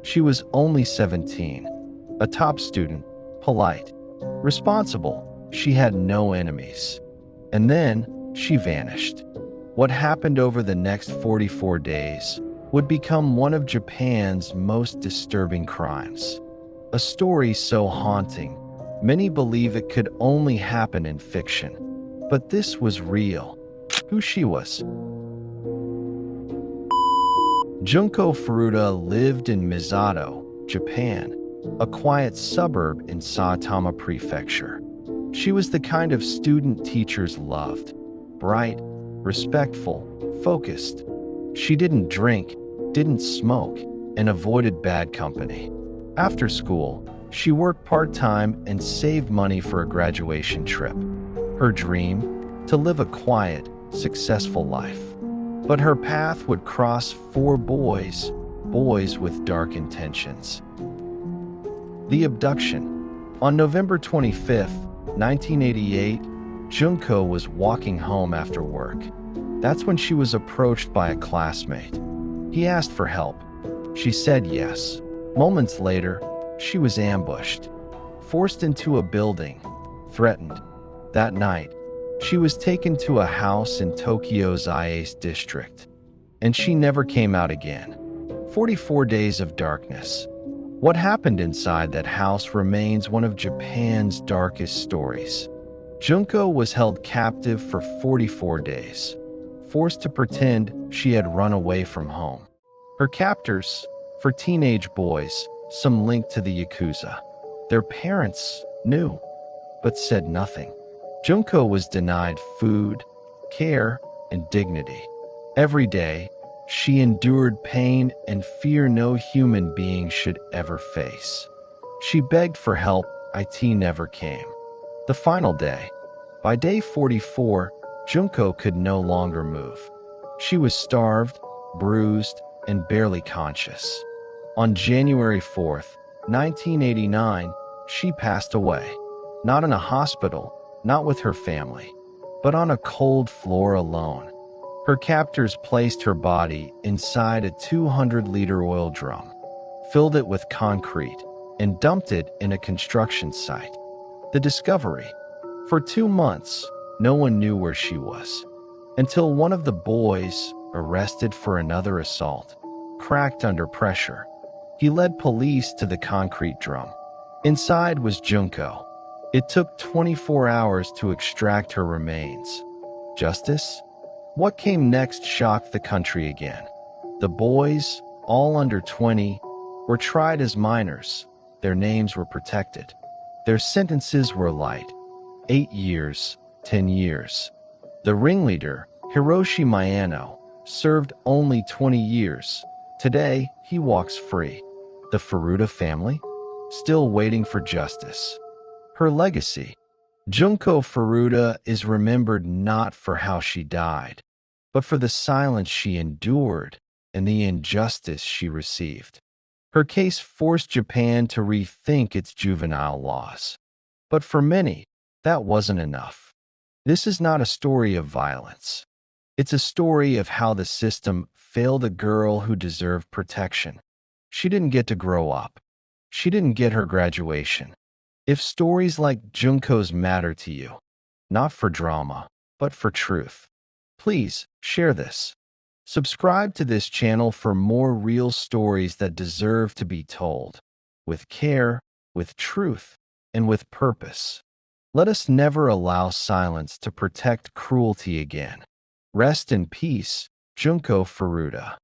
She was only 17, a top student, polite, responsible. She had no enemies. And then she vanished. What happened over the next 44 days would become one of Japan's most disturbing crimes. A story so haunting, many believe it could only happen in fiction. But this was real. Who she was? Junko Furuta lived in Misato, Japan, a quiet suburb in Saitama Prefecture. She was the kind of student teachers loved. Bright, respectful, focused. She didn't drink, didn't smoke, and avoided bad company. After school, she worked part-time and saved money for a graduation trip. Her dream? To live a quiet, successful life. But her path would cross four boys with dark intentions. The abduction. On November 25, 1988, Junko was walking home after work. That's when she was approached by a classmate. He asked for help. She said yes. Moments later, she was ambushed, forced into a building, threatened. That night, she was taken to a house in Tokyo's Iase district, and she never came out again. 44 days of darkness. What happened inside that house remains one of Japan's darkest stories. Junko was held captive for 44 days, forced to pretend she had run away from home. Her captors, for teenage boys, some link to the Yakuza. Their parents knew, but said nothing. Junko was denied food, care, and dignity. Every day, she endured pain and fear no human being should ever face. She begged for help, it never came. The final day. By day 44, Junko could no longer move. She was starved, bruised, and barely conscious. On January 4th, 1989, she passed away. Not in a hospital, not with her family, but on a cold floor alone. Her captors placed her body inside a 200-liter oil drum, filled it with concrete, and dumped it in a construction site. The discovery. For 2 months, no one knew where she was, until one of the boys, arrested for another assault, cracked under pressure. He led police to the concrete drum. Inside was Junko. It took 24 hours to extract her remains. Justice? What came next shocked the country again. The boys, all under 20, were tried as minors. Their names were protected. Their sentences were light. 8 years, 10 years. The ringleader, Hiroshi Miyano, served only 20 years. Today, he walks free. The Furuta family? Still waiting for justice. Her legacy. Junko Furuta is remembered not for how she died, but for the silence she endured and the injustice she received. Her case forced Japan to rethink its juvenile laws. But for many, that wasn't enough. This is not a story of violence. It's a story of how the system failed a girl who deserved protection. She didn't get to grow up. She didn't get her graduation. If stories like Junko's matter to you, not for drama, but for truth, please share this. Subscribe to this channel for more real stories that deserve to be told, with care, with truth, and with purpose. Let us never allow silence to protect cruelty again. Rest in peace, Junko Furuta.